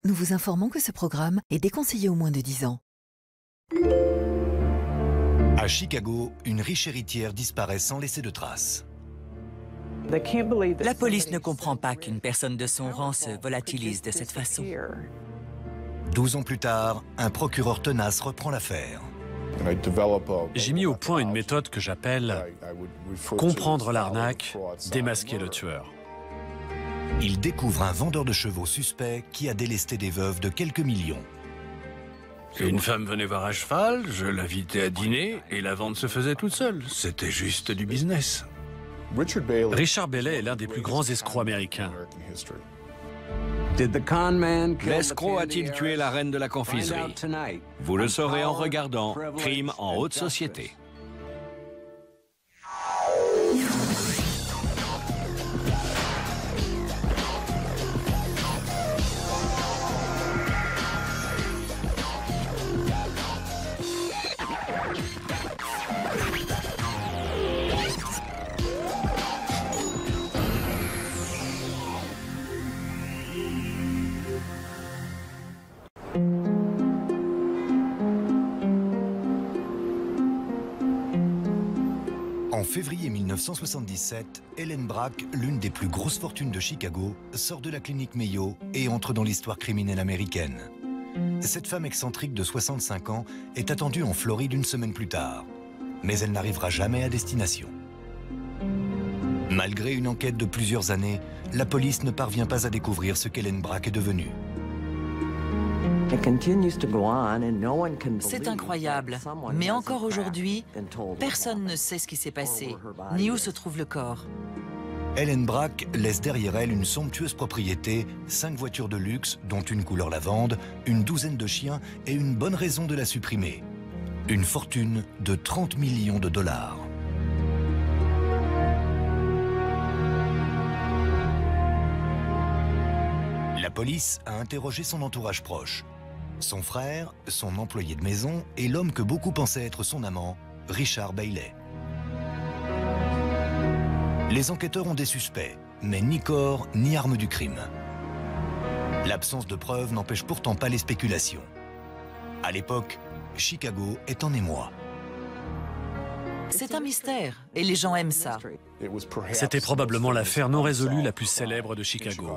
Nous vous informons que ce programme est déconseillé aux moins de 10 ans. À Chicago, une riche héritière disparaît sans laisser de traces. La police ne comprend pas qu'une personne de son rang se volatilise de cette façon. 12 ans plus tard, un procureur tenace reprend l'affaire. J'ai mis au point une méthode que j'appelle « comprendre l'arnaque, démasquer le tueur ». Il découvre un vendeur de chevaux suspect qui a délesté des veuves de quelques millions. Une femme venait voir à cheval, je l'invitais à dîner et la vente se faisait toute seule. C'était juste du business. Richard Bailey est l'un des plus grands escrocs américains. L'escroc a-t-il tué la reine de la confiserie? Vous le saurez en regardant Crime en haute société. En février 1977, Ellen Brack, l'une des plus grosses fortunes de Chicago, sort de la clinique Mayo et entre dans l'histoire criminelle américaine. Cette femme excentrique de 65 ans est attendue en Floride une semaine plus tard, mais elle n'arrivera jamais à destination. Malgré une enquête de plusieurs années, la police ne parvient pas à découvrir ce qu'Ellen Brack est devenue. C'est incroyable, mais encore aujourd'hui, personne ne sait ce qui s'est passé, ni où se trouve le corps. Ellen Brack laisse derrière elle une somptueuse propriété, 5 voitures de luxe, dont une couleur lavande, une douzaine de chiens et une bonne raison de la supprimer. Une fortune de 30 millions de dollars. La police a interrogé son entourage proche. Son frère, son employé de maison et l'homme que beaucoup pensaient être son amant, Richard Bailey. Les enquêteurs ont des suspects, mais ni corps ni arme du crime. L'absence de preuves n'empêche pourtant pas les spéculations. À l'époque, Chicago est en émoi. C'est un mystère, et les gens aiment ça. C'était probablement l'affaire non résolue la plus célèbre de Chicago.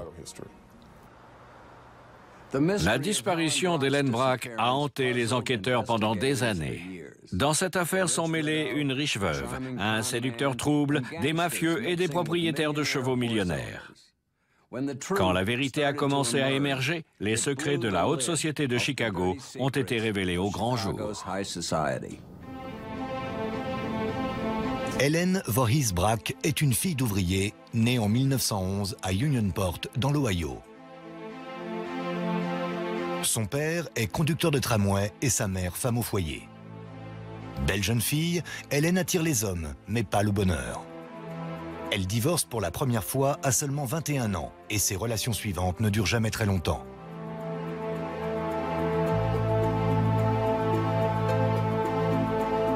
La disparition d'Ellen Brack a hanté les enquêteurs pendant des années. Dans cette affaire sont mêlés une riche veuve, un séducteur trouble, des mafieux et des propriétaires de chevaux millionnaires. Quand la vérité a commencé à émerger, les secrets de la haute société de Chicago ont été révélés au grand jour. Ellen Voorhees Brack est une fille d'ouvrier née en 1911 à Unionport, dans l'Ohio. Son père est conducteur de tramway et sa mère femme au foyer. Belle jeune fille, Ellen attire les hommes, mais pas le bonheur. Elle divorce pour la première fois à seulement 21 ans et ses relations suivantes ne durent jamais très longtemps.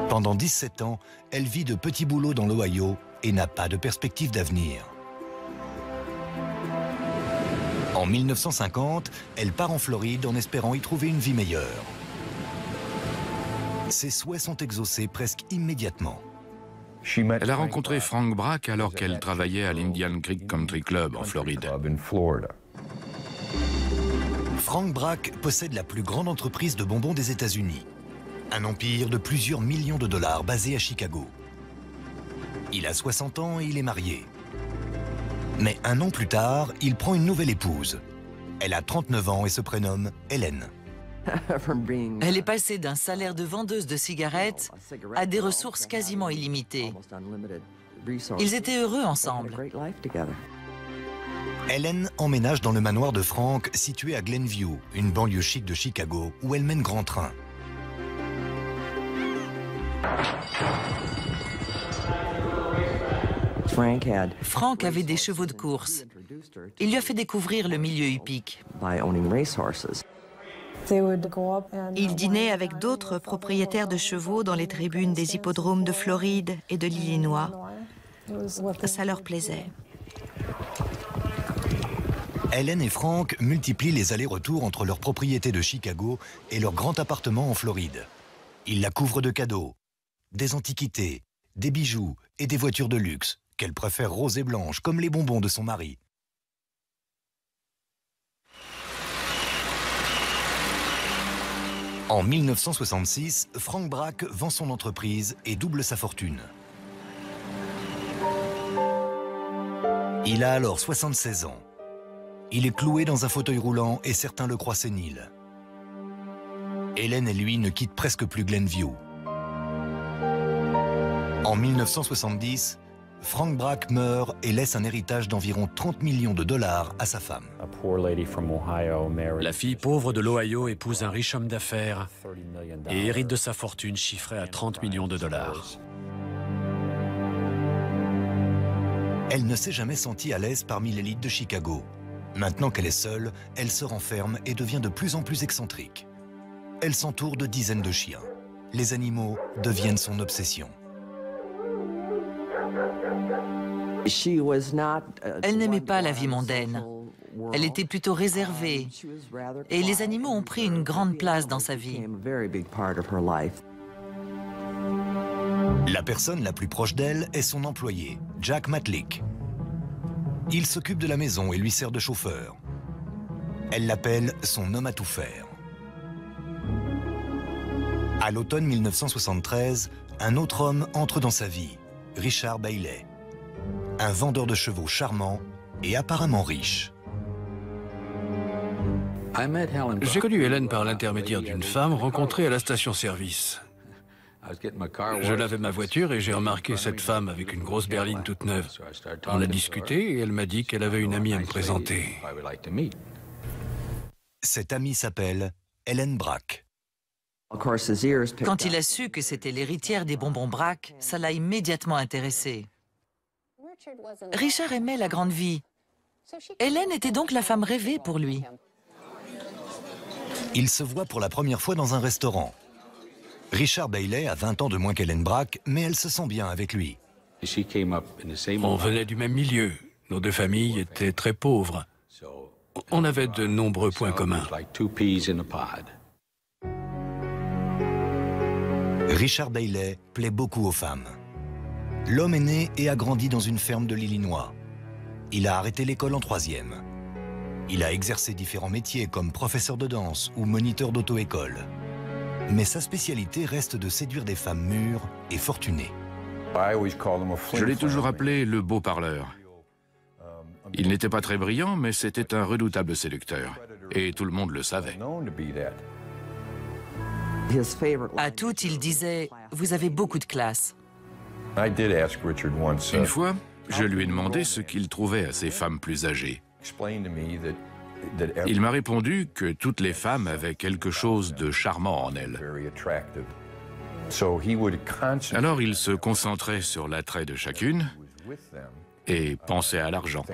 Pendant 17 ans, elle vit de petits boulots dans l'Ohio et n'a pas de perspective d'avenir. En 1950, elle part en Floride en espérant y trouver une vie meilleure. Ses souhaits sont exaucés presque immédiatement. Elle a rencontré Frank Brack alors qu'elle travaillait à l'Indian Creek Country Club en Floride. Frank Brack possède la plus grande entreprise de bonbons des États-Unis. Un empire de plusieurs millions de dollars basé à Chicago. Il a 60 ans et il est marié. Mais un an plus tard, il prend une nouvelle épouse. Elle a 39 ans et se prénomme Ellen. Elle est passée d'un salaire de vendeuse de cigarettes à des ressources quasiment illimitées. Ils étaient heureux ensemble. Ellen emménage dans le manoir de Frank, situé à Glenview, une banlieue chic de Chicago, où elle mène grand train. Frank avait des chevaux de course. Il lui a fait découvrir le milieu hippique. Il dînait avec d'autres propriétaires de chevaux dans les tribunes des hippodromes de Floride et de l'Illinois. Ça leur plaisait. Helen et Frank multiplient les allers-retours entre leur propriété de Chicago et leur grand appartement en Floride. Ils la couvrent de cadeaux, des antiquités, des bijoux et des voitures de luxe, qu'elle préfère roses et blanches comme les bonbons de son mari. En 1966, Frank Brack vend son entreprise et double sa fortune. Il a alors 76 ans. Il est cloué dans un fauteuil roulant et certains le croient sénile. Helen et lui ne quittent presque plus Glenview. En 1970, Frank Brack meurt et laisse un héritage d'environ 30 millions de dollars à sa femme. La fille pauvre de l'Ohio épouse un riche homme d'affaires et hérite de sa fortune chiffrée à 30 millions de dollars. Elle ne s'est jamais sentie à l'aise parmi l'élite de Chicago. Maintenant qu'elle est seule, elle se renferme et devient de plus en plus excentrique. Elle s'entoure de dizaines de chiens. Les animaux deviennent son obsession. Elle n'aimait pas la vie mondaine. Elle était plutôt réservée. Et les animaux ont pris une grande place dans sa vie. La personne la plus proche d'elle est son employé, Jack Matlick. Il s'occupe de la maison et lui sert de chauffeur. Elle l'appelle son homme à tout faire. À l'automne 1973, un autre homme entre dans sa vie, Richard Bailey. Un vendeur de chevaux charmant et apparemment riche. J'ai connu Helen par l'intermédiaire d'une femme rencontrée à la station-service. Je lavais ma voiture et j'ai remarqué cette femme avec une grosse berline toute neuve. On a discuté et elle m'a dit qu'elle avait une amie à me présenter. Cette amie s'appelle Helen Brack. Quand il a su que c'était l'héritière des bonbons Brack, ça l'a immédiatement intéressé. Richard aimait la grande vie. Helen était donc la femme rêvée pour lui. Ils se voient pour la première fois dans un restaurant. Richard Bailey a 20 ans de moins qu'Helen Brack, mais elle se sent bien avec lui. On venait du même milieu. Nos deux familles étaient très pauvres. On avait de nombreux points communs. Richard Bailey plaît beaucoup aux femmes. L'homme est né et a grandi dans une ferme de l'Illinois. Il a arrêté l'école en 3e. Il a exercé différents métiers comme professeur de danse ou moniteur d'auto-école. Mais sa spécialité reste de séduire des femmes mûres et fortunées. Je l'ai toujours appelé le beau parleur. Il n'était pas très brillant, mais c'était un redoutable séducteur. Et tout le monde le savait. À toutes, il disait « Vous avez beaucoup de classe ». Une fois, je lui ai demandé ce qu'il trouvait à ces femmes plus âgées. Il m'a répondu que toutes les femmes avaient quelque chose de charmant en elles. Alors il se concentrait sur l'attrait de chacune et pensait à l'argent.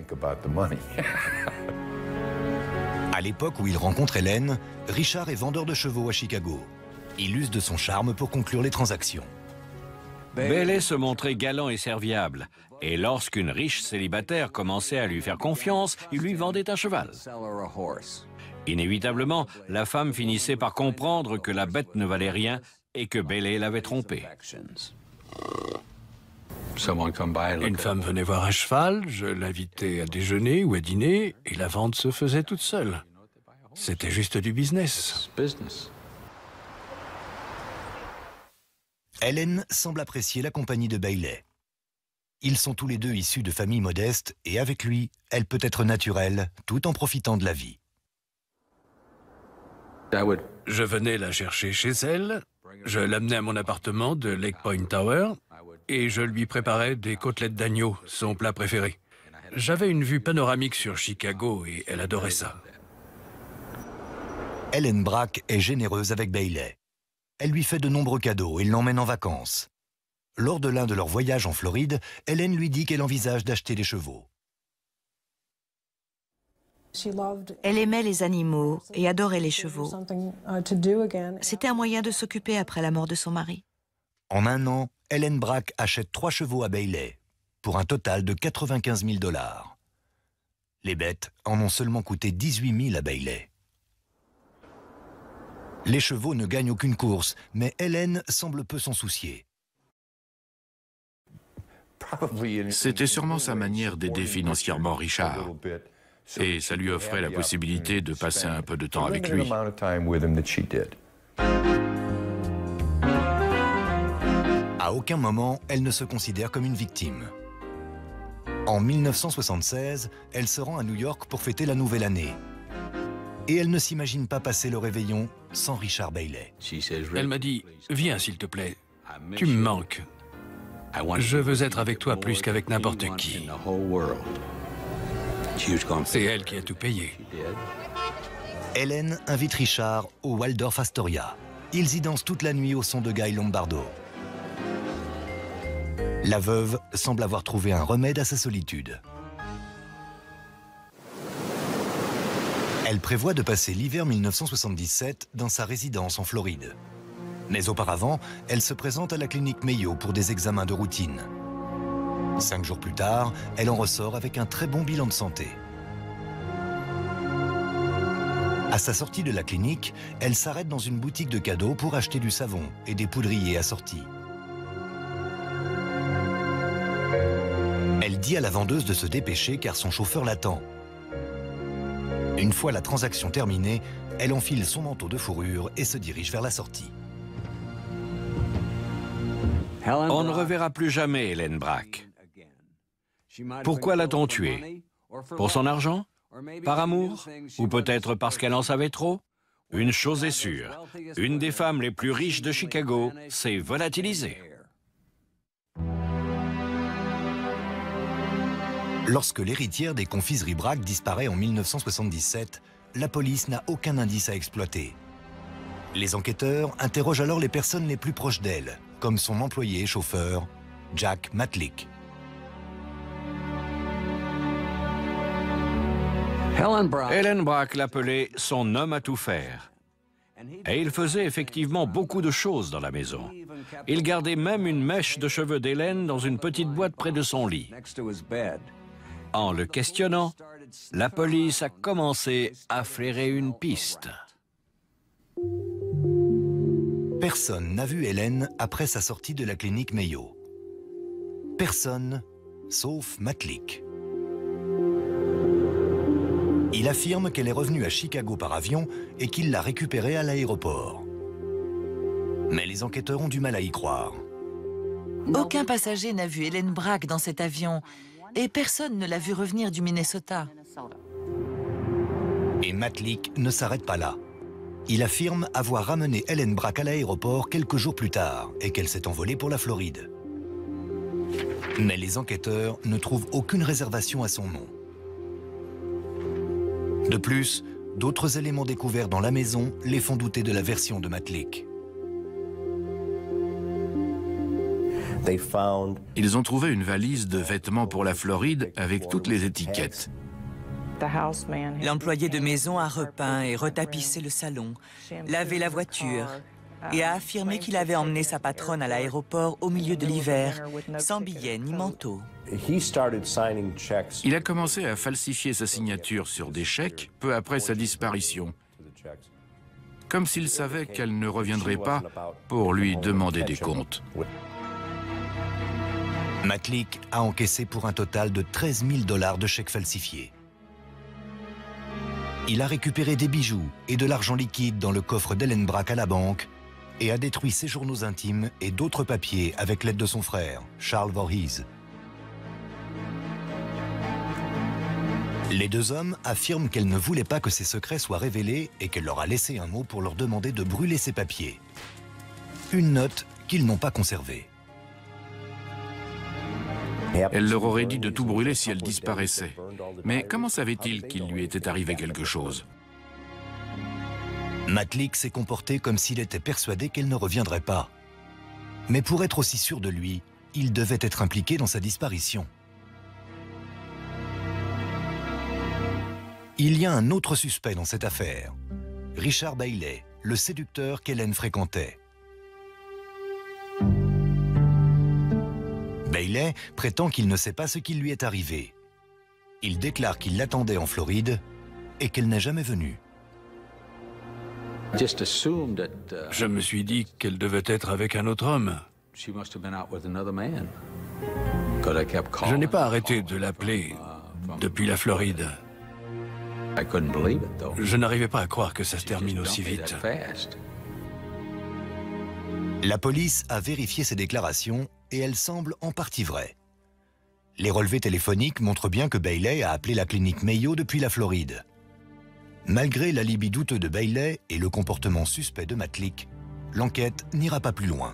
À l'époque où il rencontre Helen, Richard est vendeur de chevaux à Chicago. Il use de son charme pour conclure les transactions. Bailey se montrait galant et serviable. Et lorsqu'une riche célibataire commençait à lui faire confiance, il lui vendait un cheval. Inévitablement, la femme finissait par comprendre que la bête ne valait rien et que Bailey l'avait trompée. Une femme venait voir un cheval, je l'invitais à déjeuner ou à dîner, et la vente se faisait toute seule. C'était juste du business. Helen semble apprécier la compagnie de Bailey. Ils sont tous les deux issus de familles modestes et avec lui, elle peut être naturelle tout en profitant de la vie. Je venais la chercher chez elle, je l'amenais à mon appartement de Lake Point Tower et je lui préparais des côtelettes d'agneau, son plat préféré. J'avais une vue panoramique sur Chicago et elle adorait ça. Helen Brack est généreuse avec Bailey. Elle lui fait de nombreux cadeaux et l'emmène en vacances. Lors de l'un de leurs voyages en Floride, Helen lui dit qu'elle envisage d'acheter des chevaux. Elle aimait les animaux et adorait les chevaux. C'était un moyen de s'occuper après la mort de son mari. En un an, Helen Brack achète 3 chevaux à Bailey, pour un total de 95 000 $. Les bêtes en ont seulement coûté 18 000 à Bailey. Les chevaux ne gagnent aucune course, mais Helen semble peu s'en soucier. C'était sûrement sa manière d'aider financièrement Richard. Et ça lui offrait la possibilité de passer un peu de temps avec lui. À aucun moment, elle ne se considère comme une victime. En 1976, elle se rend à New York pour fêter la nouvelle année. Et elle ne s'imagine pas passer le réveillon sans Richard Bailey. Elle m'a dit, viens s'il te plaît, tu me manques. Je veux être avec toi plus qu'avec n'importe qui. C'est elle qui a tout payé. Helen invite Richard au Waldorf Astoria. Ils y dansent toute la nuit au son de Guy Lombardo. La veuve semble avoir trouvé un remède à sa solitude. Elle prévoit de passer l'hiver 1977 dans sa résidence en Floride. Mais auparavant, elle se présente à la clinique Mayo pour des examens de routine. 5 jours plus tard, elle en ressort avec un très bon bilan de santé. À sa sortie de la clinique, elle s'arrête dans une boutique de cadeaux pour acheter du savon et des poudriers assortis. Elle dit à la vendeuse de se dépêcher car son chauffeur l'attend. Une fois la transaction terminée, elle enfile son manteau de fourrure et se dirige vers la sortie. On ne reverra plus jamais Helen Brack. Pourquoi l'a-t-on tuée? Pour son argent? Par amour? Ou peut-être parce qu'elle en savait trop? Une chose est sûre, une des femmes les plus riches de Chicago s'est volatilisée. Lorsque l'héritière des confiseries Brack disparaît en 1977, la police n'a aucun indice à exploiter. Les enquêteurs interrogent alors les personnes les plus proches d'elle, comme son employé et chauffeur, Jack Matlick. Helen Brack l'appelait son homme à tout faire. Et il faisait effectivement beaucoup de choses dans la maison. Il gardait même une mèche de cheveux d'Hélène dans une petite boîte près de son lit. En le questionnant, la police a commencé à flairer une piste. Personne n'a vu Helen après sa sortie de la clinique Mayo. Personne, sauf Matlick. Il affirme qu'elle est revenue à Chicago par avion et qu'il l'a récupérée à l'aéroport. Mais les enquêteurs ont du mal à y croire. Aucun passager n'a vu Helen Brack dans cet avion et personne ne l'a vu revenir du Minnesota. Et Matlick ne s'arrête pas là. Il affirme avoir ramené Helen Brack à l'aéroport quelques jours plus tard et qu'elle s'est envolée pour la Floride. Mais les enquêteurs ne trouvent aucune réservation à son nom. De plus, d'autres éléments découverts dans la maison les font douter de la version de Matlick. Ils ont trouvé une valise de vêtements pour la Floride avec toutes les étiquettes. L'employé de maison a repeint et retapissé le salon, lavé la voiture et a affirmé qu'il avait emmené sa patronne à l'aéroport au milieu de l'hiver, sans billet ni manteau. Il a commencé à falsifier sa signature sur des chèques peu après sa disparition, comme s'il savait qu'elle ne reviendrait pas pour lui demander des comptes. Matlick a encaissé pour un total de 13 000 $ de chèques falsifiés. Il a récupéré des bijoux et de l'argent liquide dans le coffre d'Helen Brack à la banque et a détruit ses journaux intimes et d'autres papiers avec l'aide de son frère, Charles Voorhees. Les deux hommes affirment qu'elle ne voulait pas que ses secrets soient révélés et qu'elle leur a laissé un mot pour leur demander de brûler ses papiers. Une note qu'ils n'ont pas conservée. Elle leur aurait dit de tout brûler si elle disparaissait. Mais comment savait-il qu'il lui était arrivé quelque chose? Matlick s'est comporté comme s'il était persuadé qu'elle ne reviendrait pas. Mais pour être aussi sûr de lui, il devait être impliqué dans sa disparition. Il y a un autre suspect dans cette affaire. Richard Bailey, le séducteur qu'Helen fréquentait. Bailey prétend qu'il ne sait pas ce qui lui est arrivé. Il déclare qu'il l'attendait en Floride et qu'elle n'est jamais venue. Je me suis dit qu'elle devait être avec un autre homme. Je n'ai pas arrêté de l'appeler depuis la Floride. Je n'arrivais pas à croire que ça se termine aussi vite. La police a vérifié ces déclarations et elles semblent en partie vraies. Les relevés téléphoniques montrent bien que Bailey a appelé la clinique Mayo depuis la Floride. Malgré l'alibi douteux de Bailey et le comportement suspect de Matlick, l'enquête n'ira pas plus loin.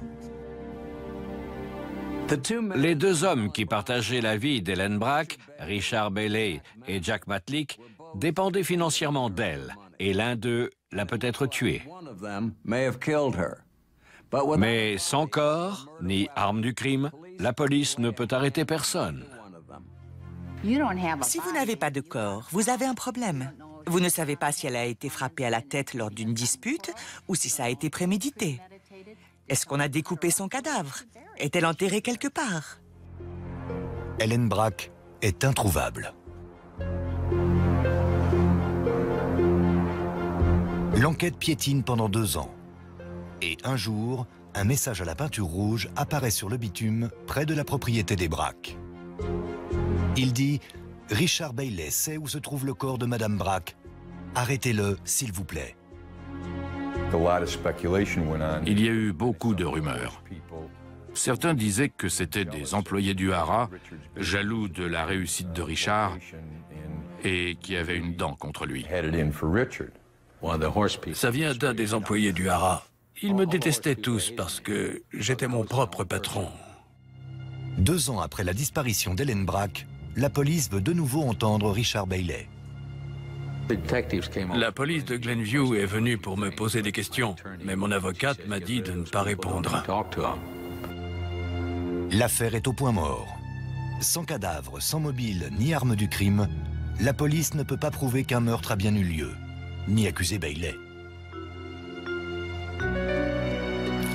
Les deux hommes qui partageaient la vie d'Ellen Brack, Richard Bailey et Jack Matlick, dépendaient financièrement d'elle, et l'un d'eux l'a peut-être tuée. Mais sans corps, ni arme du crime, la police ne peut arrêter personne. Si vous n'avez pas de corps, vous avez un problème. Vous ne savez pas si elle a été frappée à la tête lors d'une dispute ou si ça a été prémédité. Est-ce qu'on a découpé son cadavre? Est-elle enterrée quelque part? Ellen Brack est introuvable. L'enquête piétine pendant 2 ans. Et un jour, un message à la peinture rouge apparaît sur le bitume près de la propriété des Brack. Il dit « Richard Bailey sait où se trouve le corps de Madame Brack. Arrêtez-le, s'il vous plaît. » Il y a eu beaucoup de rumeurs. Certains disaient que c'étaient des employés du haras, jaloux de la réussite de Richard et qui avaient une dent contre lui. Ça vient d'un des employés du haras. Ils me détestaient tous parce que j'étais mon propre patron. 2 ans après la disparition d'Ellen Brack, la police veut de nouveau entendre Richard Bailey. La police de Glenview est venue pour me poser des questions, mais mon avocate m'a dit de ne pas répondre. L'affaire est au point mort. Sans cadavre, sans mobile, ni arme du crime, la police ne peut pas prouver qu'un meurtre a bien eu lieu, ni accuser Bailey.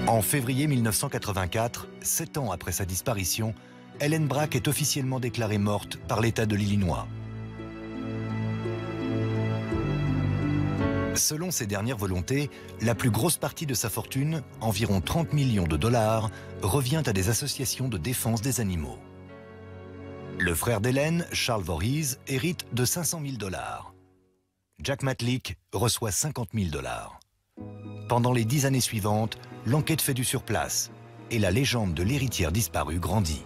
En février 1984, 7 ans après sa disparition, Ellen Brack est officiellement déclarée morte par l'État de l'Illinois. Selon ses dernières volontés, la plus grosse partie de sa fortune, environ 30 millions de dollars, revient à des associations de défense des animaux. Le frère d'Ellen, Charles Voorhees, hérite de 500 000 dollars. Jack Matlick reçoit 50 000 dollars. Pendant les 10 années suivantes, l'enquête fait du surplace et la légende de l'héritière disparue grandit.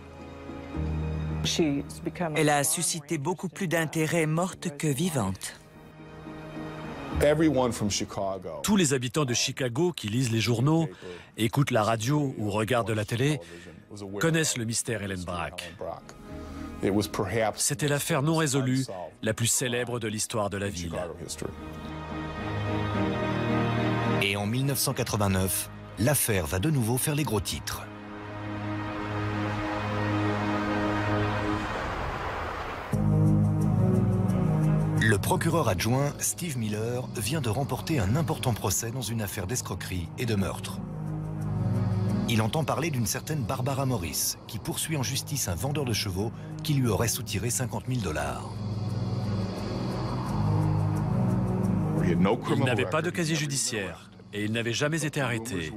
Elle a suscité beaucoup plus d'intérêt morte que vivante. Tous les habitants de Chicago qui lisent les journaux, écoutent la radio ou regardent la télé connaissent le mystère Ellen Brack. C'était l'affaire non résolue, la plus célèbre de l'histoire de la ville. Et en 1989, l'affaire va de nouveau faire les gros titres. Le procureur adjoint Steve Miller vient de remporter un important procès dans une affaire d'escroquerie et de meurtre. Il entend parler d'une certaine Barbara Morris, qui poursuit en justice un vendeur de chevaux qui lui aurait soutiré 50 000 dollars. Il n'avait pas de casier judiciaire et il n'avait jamais été arrêté.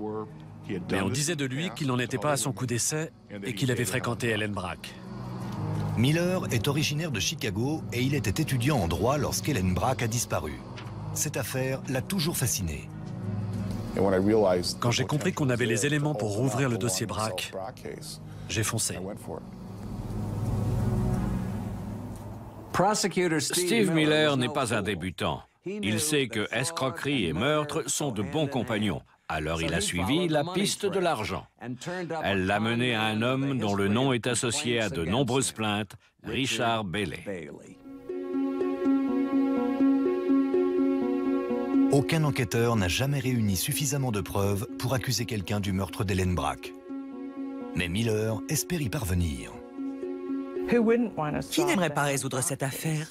Mais on disait de lui qu'il n'en était pas à son coup d'essai et qu'il avait fréquenté Ellen Brack. Miller est originaire de Chicago et il était étudiant en droit lorsqu'Ellen Brack a disparu. Cette affaire l'a toujours fasciné. Quand j'ai compris qu'on avait les éléments pour rouvrir le dossier Brack, j'ai foncé. Steve Miller n'est pas un débutant. Il sait que escroquerie et meurtre sont de bons compagnons. Alors il a suivi la piste de l'argent. Elle l'a mené à un homme dont le nom est associé à de nombreuses plaintes, Richard Bailey. Aucun enquêteur n'a jamais réuni suffisamment de preuves pour accuser quelqu'un du meurtre d'Ellen Brack. Mais Miller espère y parvenir. Qui n'aimerait pas résoudre cette affaire?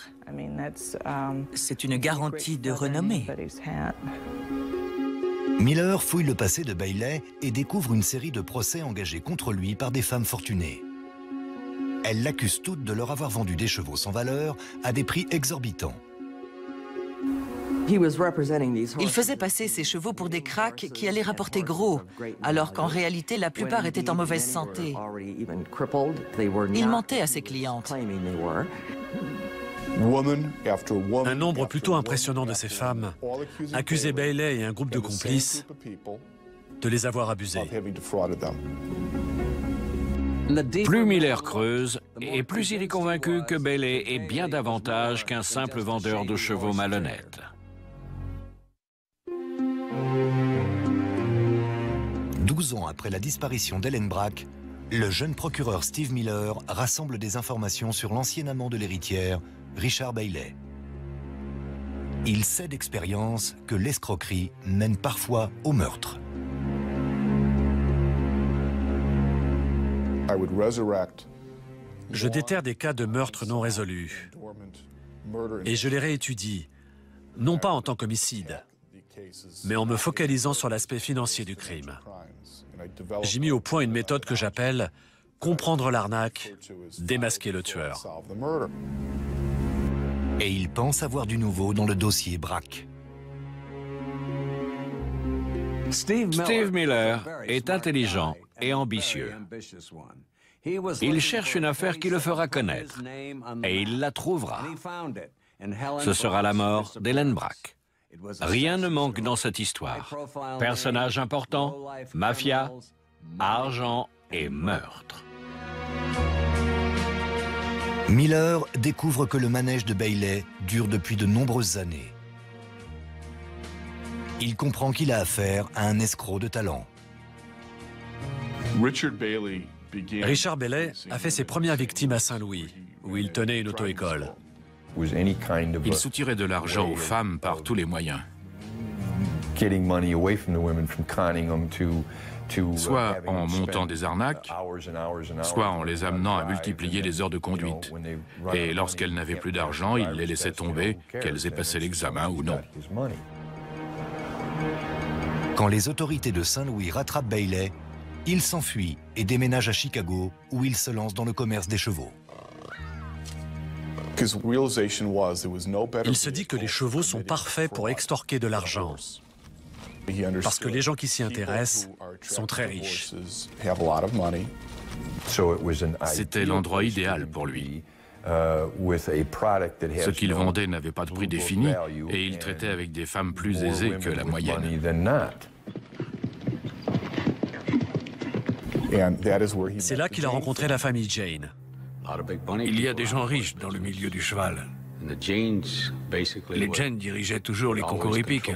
C'est une garantie de renommée. Miller fouille le passé de Bailey et découvre une série de procès engagés contre lui par des femmes fortunées. Elles l'accusent toutes de leur avoir vendu des chevaux sans valeur à des prix exorbitants. Il faisait passer ses chevaux pour des cracks qui allaient rapporter gros, alors qu'en réalité, la plupart étaient en mauvaise santé. Il mentait à ses clientes. Un nombre plutôt impressionnant de ces femmes accusait Bailey et un groupe de complices de les avoir abusées. Plus Miller creuse, et plus il est convaincu que Bailey est bien davantage qu'un simple vendeur de chevaux malhonnêtes. Douze ans après la disparition d'Ellen Brack, le jeune procureur Steve Miller rassemble des informations sur l'ancien amant de l'héritière, Richard Bailey. Il sait d'expérience que l'escroquerie mène parfois au meurtre. Je déterre des cas de meurtre non résolus et je les réétudie, non pas en tant qu'homicide, mais en me focalisant sur l'aspect financier du crime. J'ai mis au point une méthode que j'appelle « comprendre l'arnaque, démasquer le tueur ». Et il pense avoir du nouveau dans le dossier Brack. Steve Miller est intelligent et ambitieux. Il cherche une affaire qui le fera connaître, et il la trouvera. Ce sera la mort d'Ellen Brack. Rien ne manque dans cette histoire. Personnage important, mafia, argent et meurtre. Miller découvre que le manège de Bailey dure depuis de nombreuses années. Il comprend qu'il a affaire à un escroc de talent. Richard Bailey a fait ses premières victimes à Saint-Louis, où il tenait une auto-école. Il soutirait de l'argent aux femmes par tous les moyens. Soit en montant des arnaques, soit en les amenant à multiplier les heures de conduite. Et lorsqu'elles n'avaient plus d'argent, il les laissait tomber, qu'elles aient passé l'examen ou non. Quand les autorités de Saint-Louis rattrapent Bailey, il s'enfuit et déménage à Chicago, où il se lance dans le commerce des chevaux. Il se dit que les chevaux sont parfaits pour extorquer de l'argent, parce que les gens qui s'y intéressent sont très riches. C'était l'endroit idéal pour lui. Ce qu'il vendait n'avait pas de prix défini et il traitait avec des femmes plus aisées que la moyenne. C'est là qu'il a rencontré la famille Jane. Il y a des gens riches dans le milieu du cheval. Les Jane dirigeaient toujours les concours hippiques,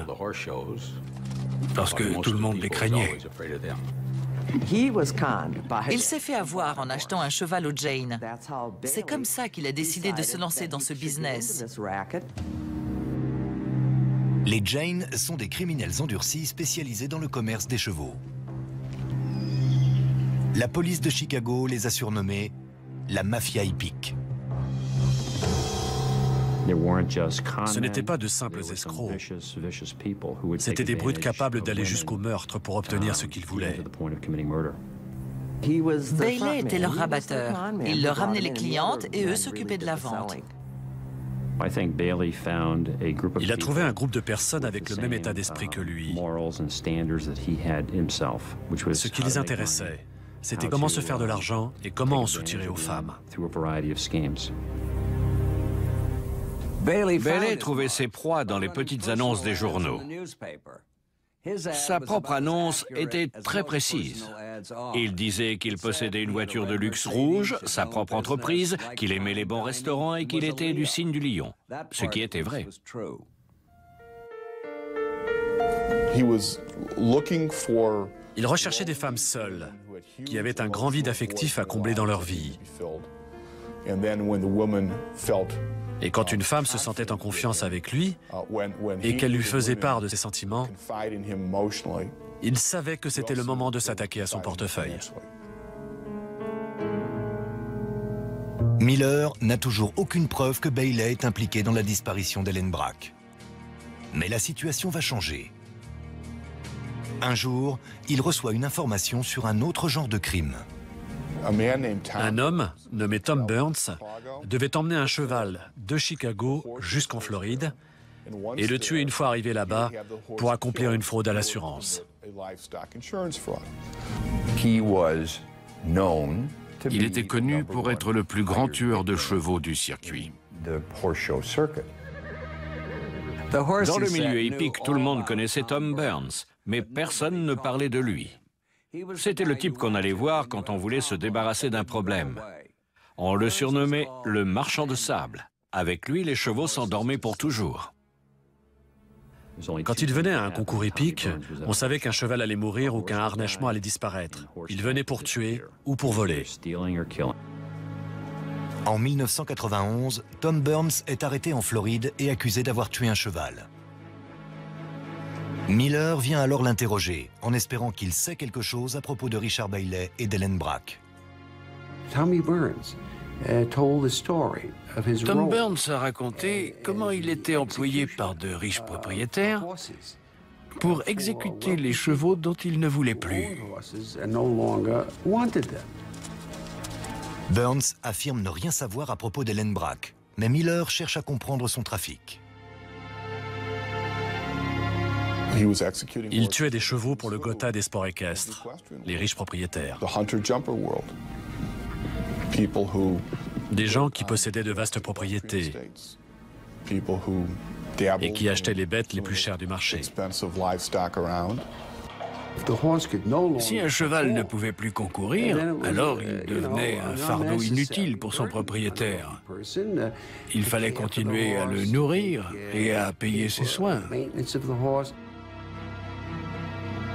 parce que tout le monde les craignait. Il s'est fait avoir en achetant un cheval aux Jane. C'est comme ça qu'il a décidé de se lancer dans ce business. Les Jane sont des criminels endurcis spécialisés dans le commerce des chevaux. La police de Chicago les a surnommés la mafia hippique. Ce n'étaient pas de simples escrocs. C'étaient des brutes capables d'aller jusqu'au meurtre pour obtenir ce qu'ils voulaient. Bailey était leur rabatteur. Il leur ramenait les clientes et eux s'occupaient de la vente. Il a trouvé un groupe de personnes avec le même état d'esprit que lui. Ce qui les intéressait, c'était comment se faire de l'argent et comment en soutirer aux femmes. Bailey trouvait ses proies dans les petites annonces des journaux. Sa propre annonce était très précise. Il disait qu'il possédait une voiture de luxe rouge, sa propre entreprise, qu'il aimait les bons restaurants et qu'il était du signe du lion, ce qui était vrai. Il recherchait des femmes seules, qui avaient un grand vide affectif à combler dans leur vie. Et quand une femme se sentait en confiance avec lui et qu'elle lui faisait part de ses sentiments, il savait que c'était le moment de s'attaquer à son portefeuille. Miller n'a toujours aucune preuve que Bailey est impliqué dans la disparition d'Ellen Brack. Mais la situation va changer. Un jour, il reçoit une information sur un autre genre de crime. Un homme, nommé Tom Burns, devait emmener un cheval de Chicago jusqu'en Floride et le tuer une fois arrivé là-bas pour accomplir une fraude à l'assurance. Il était connu pour être le plus grand tueur de chevaux du circuit. Dans le milieu hippique, tout le monde connaissait Tom Burns, mais personne ne parlait de lui. C'était le type qu'on allait voir quand on voulait se débarrasser d'un problème. On le surnommait le marchand de sable. Avec lui, les chevaux s'endormaient pour toujours. Quand il venait à un concours hippique, on savait qu'un cheval allait mourir ou qu'un harnachement allait disparaître. Il venait pour tuer ou pour voler. En 1991, Tom Burns est arrêté en Floride et accusé d'avoir tué un cheval. Miller vient alors l'interroger, en espérant qu'il sait quelque chose à propos de Richard Bailey et d'Ellen Brack. Tom Burns a raconté comment il était employé par de riches propriétaires pour exécuter les chevaux dont il ne voulait plus. Burns affirme ne rien savoir à propos d'Ellen Brack, mais Miller cherche à comprendre son trafic. Il tuait des chevaux pour le Gotha des sports équestres, les riches propriétaires. Des gens qui possédaient de vastes propriétés et qui achetaient les bêtes les plus chères du marché. Si un cheval ne pouvait plus concourir, alors il devenait un fardeau inutile pour son propriétaire. Il fallait continuer à le nourrir et à payer ses soins.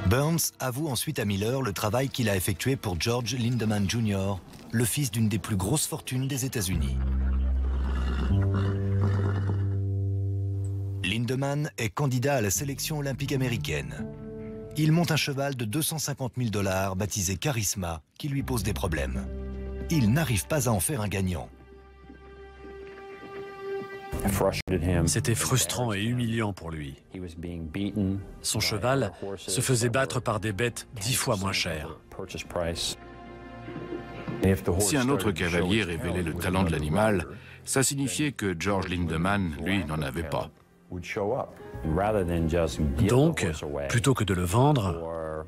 Burns avoue ensuite à Miller le travail qu'il a effectué pour George Lindemann Jr., le fils d'une des plus grosses fortunes des États-Unis. Lindemann est candidat à la sélection olympique américaine. Il monte un cheval de 250 000 $ baptisé Charisma qui lui pose des problèmes. Il n'arrive pas à en faire un gagnant. C'était frustrant et humiliant pour lui. Son cheval se faisait battre par des bêtes 10 fois moins chères. Si un autre cavalier révélait le talent de l'animal, ça signifiait que George Lindemann, lui, n'en avait pas. Donc, plutôt que de le vendre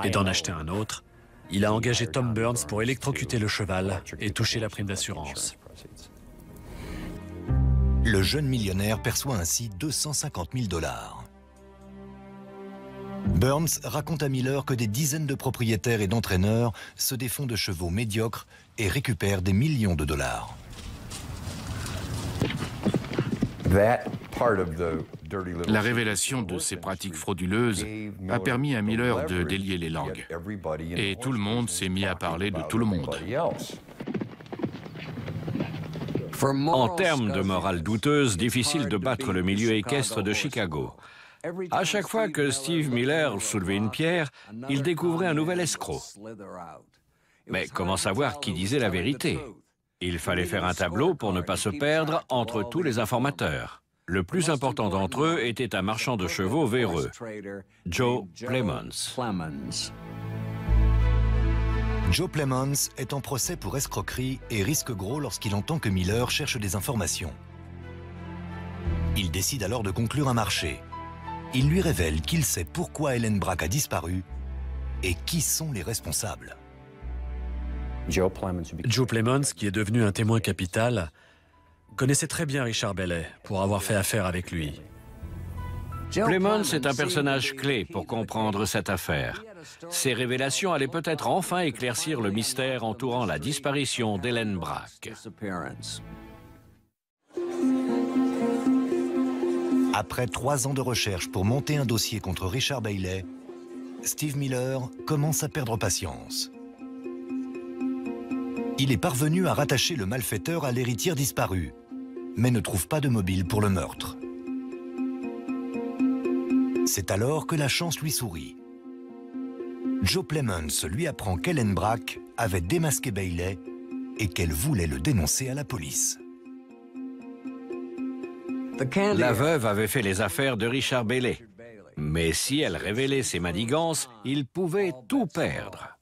et d'en acheter un autre, il a engagé Tom Burns pour électrocuter le cheval et toucher la prime d'assurance. Le jeune millionnaire perçoit ainsi 250 000 $. Burns raconte à Miller que des dizaines de propriétaires et d'entraîneurs se défont de chevaux médiocres et récupèrent des millions de dollars. La révélation de ces pratiques frauduleuses a permis à Miller de délier les langues. Et tout le monde s'est mis à parler de tout le monde. En termes de morale douteuse, difficile de battre le milieu équestre de Chicago. À chaque fois que Steve Miller soulevait une pierre, il découvrait un nouvel escroc. Mais comment savoir qui disait la vérité? Il fallait faire un tableau pour ne pas se perdre entre tous les informateurs. Le plus important d'entre eux était un marchand de chevaux véreux, Joe Plemons. Joe Plemons est en procès pour escroquerie et risque gros lorsqu'il entend que Miller cherche des informations. Il décide alors de conclure un marché. Il lui révèle qu'il sait pourquoi Ellen Brack a disparu et qui sont les responsables. Joe Plemons, qui est devenu un témoin capital, connaissait très bien Richard Bailey pour avoir fait affaire avec lui. Plemons est un personnage clé pour comprendre cette affaire. Ces révélations allaient peut-être enfin éclaircir le mystère entourant la disparition d'Ellen Brack. Après 3 ans de recherche pour monter un dossier contre Richard Bailey, Steve Miller commence à perdre patience. Il est parvenu à rattacher le malfaiteur à l'héritière disparue, mais ne trouve pas de mobile pour le meurtre. C'est alors que la chance lui sourit. Joe Plemons lui apprend qu'Ellen Brack avait démasqué Bailey et qu'elle voulait le dénoncer à la police. La veuve avait fait les affaires de Richard Bailey. Mais si elle révélait ses manigances, il pouvait tout perdre.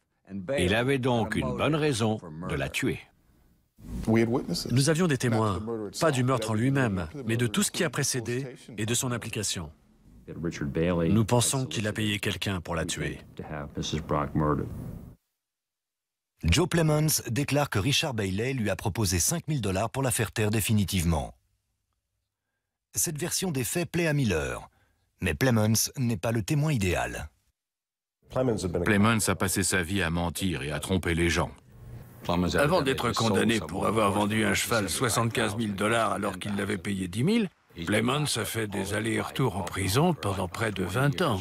Il avait donc une bonne raison de la tuer. Nous avions des témoins, pas du meurtre en lui-même, mais de tout ce qui a précédé et de son implication. Nous pensons qu'il a payé quelqu'un pour la tuer. Joe Plemons déclare que Richard Bailey lui a proposé 5 000 $ pour la faire taire définitivement. Cette version des faits plaît à Miller, mais Plemons n'est pas le témoin idéal. Plemons a passé sa vie à mentir et à tromper les gens. Avant d'être condamné pour avoir vendu un cheval 75 000 $ alors qu'il l'avait payé 10 000, Plemons a fait des allers-retours en prison pendant près de 20 ans.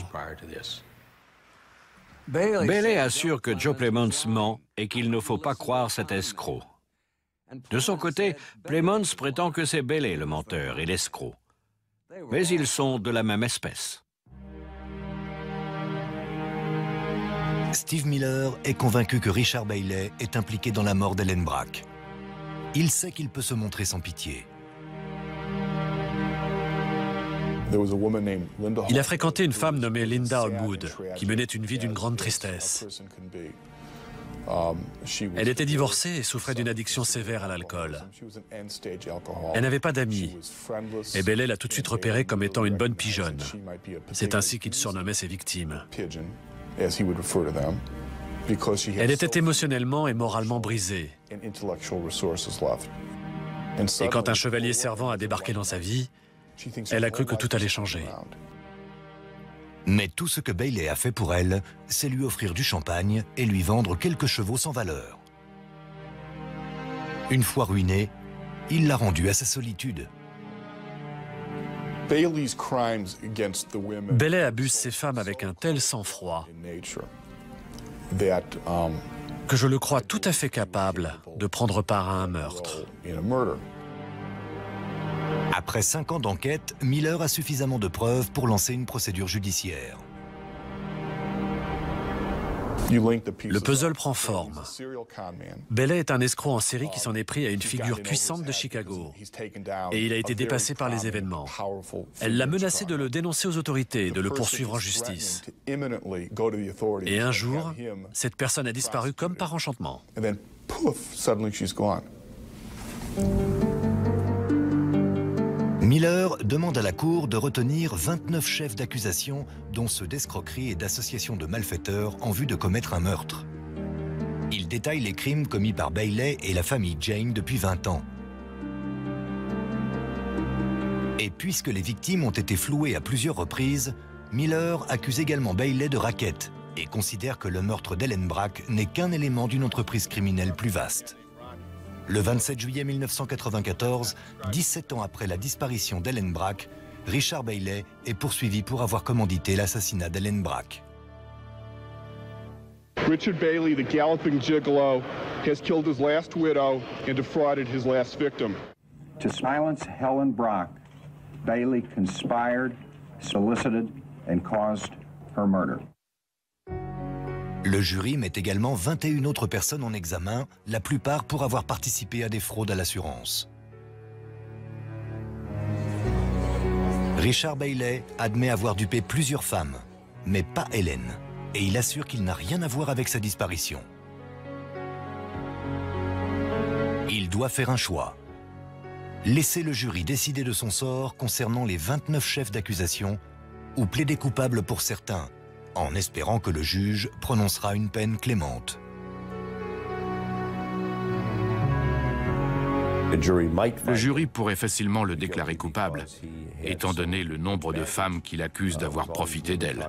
Bailey assure que Joe Plemons ment et qu'il ne faut pas croire cet escroc. De son côté, Plemons prétend que c'est Bailey le menteur et l'escroc. Mais ils sont de la même espèce. Steve Miller est convaincu que Richard Bailey est impliqué dans la mort d'Ellen Brack. Il sait qu'il peut se montrer sans pitié. Il a fréquenté une femme nommée Linda Holmwood, qui menait une vie d'une grande tristesse. Elle était divorcée et souffrait d'une addiction sévère à l'alcool. Elle n'avait pas d'amis, et Bailey l'a tout de suite repérée comme étant une bonne pigeonne. C'est ainsi qu'il surnommait ses victimes. Elle était émotionnellement et moralement brisée. Et quand un chevalier servant a débarqué dans sa vie, elle a cru que tout allait changer. Mais tout ce que Bailey a fait pour elle, c'est lui offrir du champagne et lui vendre quelques chevaux sans valeur. Une fois ruiné, il l'a rendue à sa solitude. Bailey abuse ses femmes avec un tel sang-froid que je le crois tout à fait capable de prendre part à un meurtre. Après 5 ans d'enquête, Miller a suffisamment de preuves pour lancer une procédure judiciaire. Le puzzle prend forme. Bailey est un escroc en série qui s'en est pris à une figure puissante de Chicago. Et il a été dépassé par les événements. Elle l'a menacé de le dénoncer aux autorités et de le poursuivre en justice. Et un jour, cette personne a disparu comme par enchantement. Miller demande à la Cour de retenir 29 chefs d'accusation, dont ceux d'escroquerie et d'association de malfaiteurs en vue de commettre un meurtre. Il détaille les crimes commis par Bailey et la famille Jane depuis 20 ans. Et puisque les victimes ont été flouées à plusieurs reprises, Miller accuse également Bailey de racket et considère que le meurtre d'Ellen Brack n'est qu'un élément d'une entreprise criminelle plus vaste. Le 27 juillet 1994, 17 ans après la disparition d'Ellen Brack, Richard Bailey est poursuivi pour avoir commandité l'assassinat d'Ellen Brack. Richard Bailey, the galloping gigolo, has killed his last widow and defrauded his last victim. To silence Helen Brack, Bailey conspired, solicited, and caused her murder. Le jury met également 21 autres personnes en examen, la plupart pour avoir participé à des fraudes à l'assurance. Richard Bailey admet avoir dupé plusieurs femmes, mais pas Ellen, et il assure qu'il n'a rien à voir avec sa disparition. Il doit faire un choix. Laisser le jury décider de son sort concernant les 29 chefs d'accusation ou plaider coupable pour certains, en espérant que le juge prononcera une peine clémente. Le jury pourrait facilement le déclarer coupable, étant donné le nombre de femmes qu'il accuse d'avoir profité d'elle.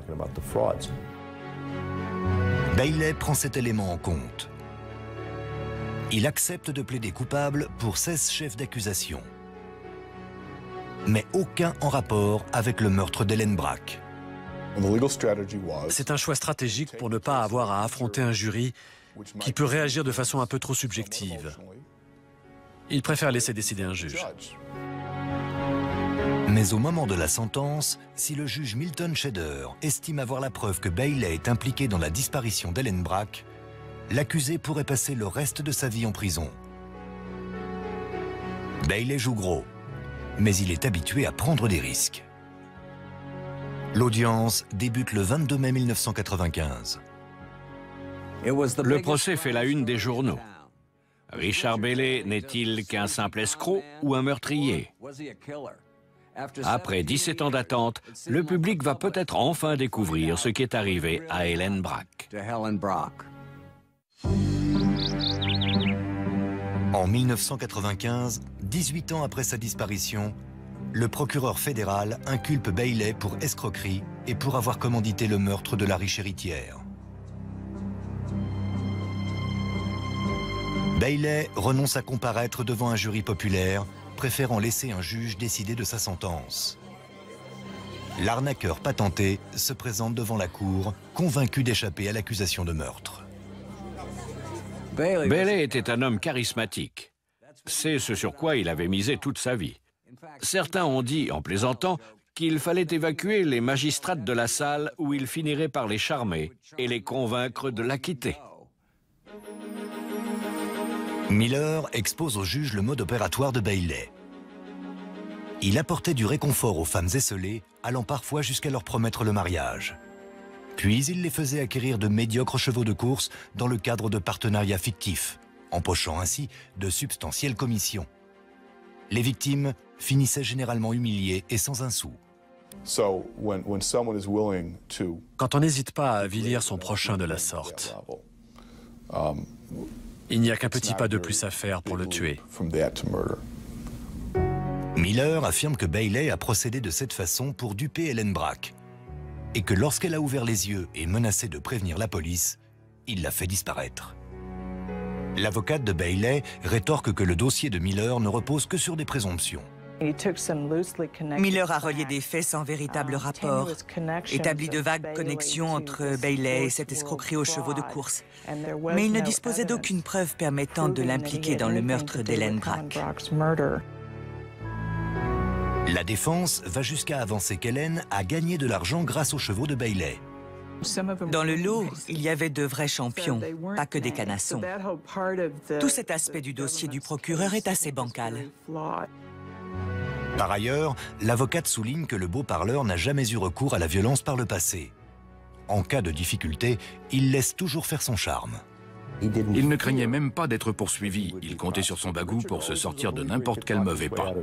Bailey prend cet élément en compte. Il accepte de plaider coupable pour 16 chefs d'accusation, mais aucun en rapport avec le meurtre d'Ellen Brack. C'est un choix stratégique pour ne pas avoir à affronter un jury qui peut réagir de façon un peu trop subjective. Il préfère laisser décider un juge. Mais au moment de la sentence, si le juge Milton Shader estime avoir la preuve que Bailey est impliqué dans la disparition d'Ellen Brack, l'accusé pourrait passer le reste de sa vie en prison. Bailey joue gros, mais il est habitué à prendre des risques. L'audience débute le 22 mai 1995. Le procès fait la une des journaux. Richard Bailey n'est-il qu'un simple escroc ou un meurtrier? Après 17 ans d'attente, le public va peut-être enfin découvrir ce qui est arrivé à Ellen Brack. En 1995, 18 ans après sa disparition, le procureur fédéral inculpe Bailey pour escroquerie et pour avoir commandité le meurtre de la riche héritière. Bailey renonce à comparaître devant un jury populaire, préférant laisser un juge décider de sa sentence. L'arnaqueur patenté se présente devant la cour, convaincu d'échapper à l'accusation de meurtre. Bailey était un homme charismatique. C'est ce sur quoi il avait misé toute sa vie. Certains ont dit, en plaisantant, qu'il fallait évacuer les magistrates de la salle où il finirait par les charmer et les convaincre de l'acquitter. Miller expose au juge le mode opératoire de Bailey. Il apportait du réconfort aux femmes esseulées, allant parfois jusqu'à leur promettre le mariage. Puis il les faisait acquérir de médiocres chevaux de course dans le cadre de partenariats fictifs, empochant ainsi de substantielles commissions. Les victimes finissaient généralement humiliées et sans un sou. Quand on n'hésite pas à avilir son prochain de la sorte, il n'y a qu'un petit pas de plus à faire pour le tuer. Miller affirme que Bailey a procédé de cette façon pour duper Ellen Brack et que lorsqu'elle a ouvert les yeux et menacé de prévenir la police, il l'a fait disparaître. L'avocate de Bailey rétorque que le dossier de Miller ne repose que sur des présomptions. Miller a relié des faits sans véritable rapport, établi de vagues connexions entre Bailey et cette escroquerie aux chevaux de course. Mais il ne disposait d'aucune preuve permettant de l'impliquer dans le meurtre d'Ellen Brack. La défense va jusqu'à avancer qu'Ellen a gagné de l'argent grâce aux chevaux de Bailey. Dans le lot, il y avait de vrais champions, pas que des canassons. Tout cet aspect du dossier du procureur est assez bancal. Par ailleurs, l'avocate souligne que le beau-parleur n'a jamais eu recours à la violence par le passé. En cas de difficulté, il laisse toujours faire son charme. Il ne craignait même pas d'être poursuivi. Il comptait sur son bagou pour se sortir de n'importe quel mauvais pas.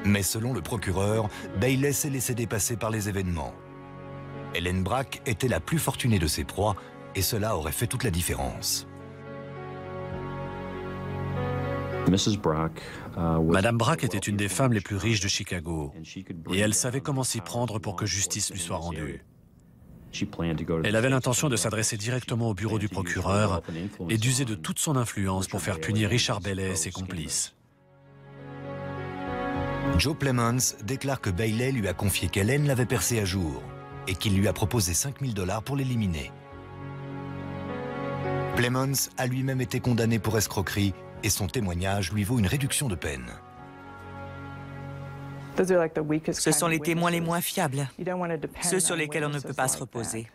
Mais selon le procureur, Bailey s'est laissé dépasser par les événements. Ellen Brack était la plus fortunée de ses proies et cela aurait fait toute la différence. Madame Brack était une des femmes les plus riches de Chicago et elle savait comment s'y prendre pour que justice lui soit rendue. Elle avait l'intention de s'adresser directement au bureau du procureur et d'user de toute son influence pour faire punir Richard Bailey et ses complices. Joe Plemons déclare que Bailey lui a confié qu'Ellen l'avait percé à jour et qu'il lui a proposé 5 000 $ pour l'éliminer. Plemons a lui-même été condamné pour escroquerie et son témoignage lui vaut une réduction de peine. Ce sont les témoins les moins fiables, ceux sur lesquels on ne peut pas se reposer.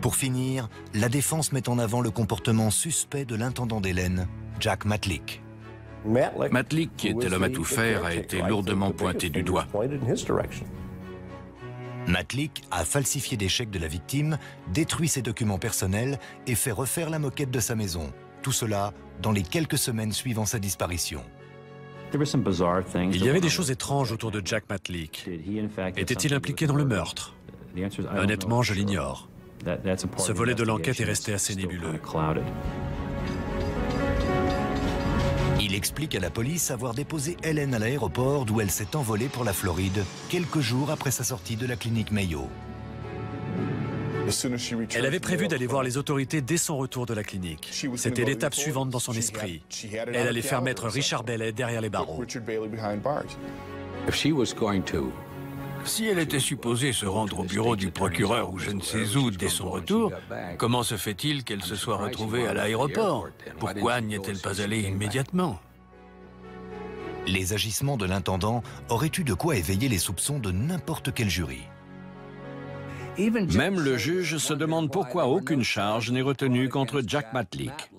Pour finir, la défense met en avant le comportement suspect de l'intendant d'Ellen, Jack Matlick. Matlick, qui était l'homme à tout faire, a été lourdement pointé du doigt. Matlick a falsifié des chèques de la victime, détruit ses documents personnels et fait refaire la moquette de sa maison. Tout cela dans les quelques semaines suivant sa disparition. Il y avait des choses étranges autour de Jack Matlick. Était-il impliqué dans le meurtre? Honnêtement, je l'ignore. Ce volet de l'enquête est resté assez nébuleux. Il explique à la police avoir déposé Ellen à l'aéroport d'où elle s'est envolée pour la Floride quelques jours après sa sortie de la clinique Mayo. Elle avait prévu d'aller voir les autorités dès son retour de la clinique. C'était l'étape suivante dans son esprit. Elle allait faire mettre Richard Bailey derrière les barreaux. Si elle était supposée se rendre au bureau du procureur ou je ne sais où dès son retour, comment se fait-il qu'elle se soit retrouvée à l'aéroport? Pourquoi n'y est-elle pas allée immédiatement? Les agissements de l'intendant auraient eu de quoi éveiller les soupçons de n'importe quel jury. Même le juge se demande pourquoi aucune charge n'est retenue contre Jack Matlick.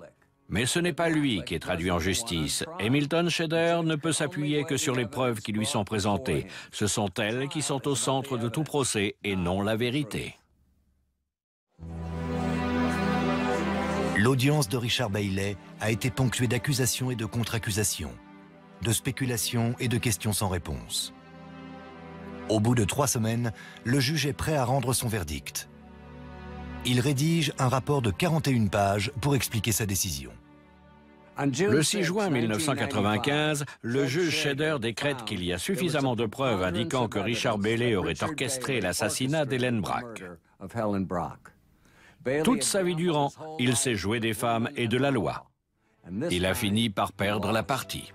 Mais ce n'est pas lui qui est traduit en justice. Hamilton Shedder ne peut s'appuyer que sur les preuves qui lui sont présentées. Ce sont elles qui sont au centre de tout procès et non la vérité. L'audience de Richard Bailey a été ponctuée d'accusations et de contre-accusations, de spéculations et de questions sans réponse. Au bout de 3 semaines, le juge est prêt à rendre son verdict. Il rédige un rapport de 41 pages pour expliquer sa décision. Le 6 juin 1995, le juge Shader décrète qu'il y a suffisamment de preuves indiquant que Richard Bailey aurait orchestré l'assassinat d'Ellen Brack. Toute sa vie durant, il s'est joué des femmes et de la loi. Il a fini par perdre la partie.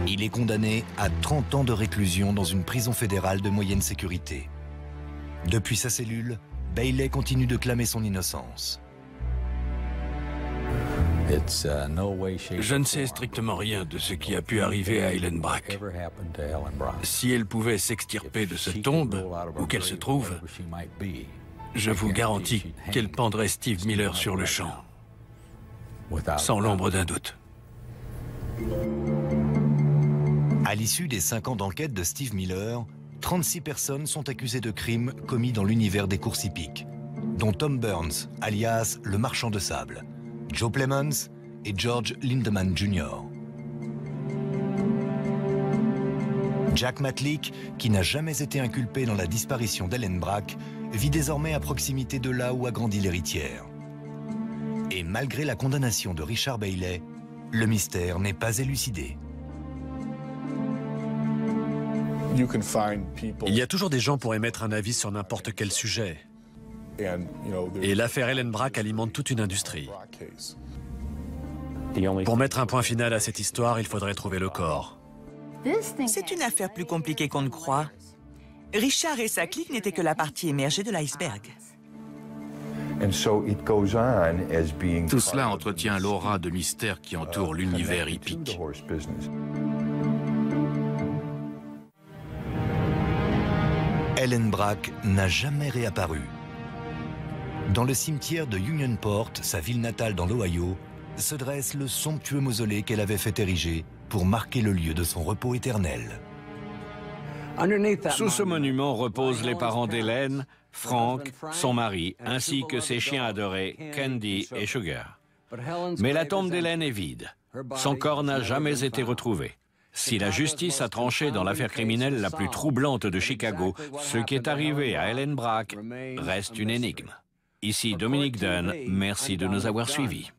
Il est condamné à 30 ans de réclusion dans une prison fédérale de moyenne sécurité. Depuis sa cellule, Bailey continue de clamer son innocence. Je ne sais strictement rien de ce qui a pu arriver à Ellen Brack. Si elle pouvait s'extirper de cette tombe, où qu'elle se trouve, je vous garantis qu'elle pendrait Steve Miller sur le champ, sans l'ombre d'un doute. À l'issue des 5 ans d'enquête de Steve Miller, 36 personnes sont accusées de crimes commis dans l'univers des courses hippiques, dont Tom Burns, alias le marchand de sable, Joe Plemons et George Lindemann Jr. Jack Matlick, qui n'a jamais été inculpé dans la disparition d'Ellen Brack, vit désormais à proximité de là où a grandi l'héritière. Et malgré la condamnation de Richard Bailey, le mystère n'est pas élucidé. Il y a toujours des gens pour émettre un avis sur n'importe quel sujet. Et l'affaire Ellen Brack alimente toute une industrie. Pour mettre un point final à cette histoire, il faudrait trouver le corps. C'est une affaire plus compliquée qu'on ne croit. Richard et sa clique n'étaient que la partie émergée de l'iceberg. Tout cela entretient l'aura de mystère qui entoure l'univers hippique. Ellen Brack n'a jamais réapparu. Dans le cimetière de Unionport, sa ville natale dans l'Ohio, se dresse le somptueux mausolée qu'elle avait fait ériger pour marquer le lieu de son repos éternel. Sous ce monument reposent les parents d'Ellen, Frank, son mari, ainsi que ses chiens adorés, Candy et Sugar. Mais la tombe d'Ellen est vide. Son corps n'a jamais été retrouvé. Si la justice a tranché dans l'affaire criminelle la plus troublante de Chicago, ce qui est arrivé à Ellen Brack reste une énigme. Ici Dominique Dunn, merci de nous avoir suivis.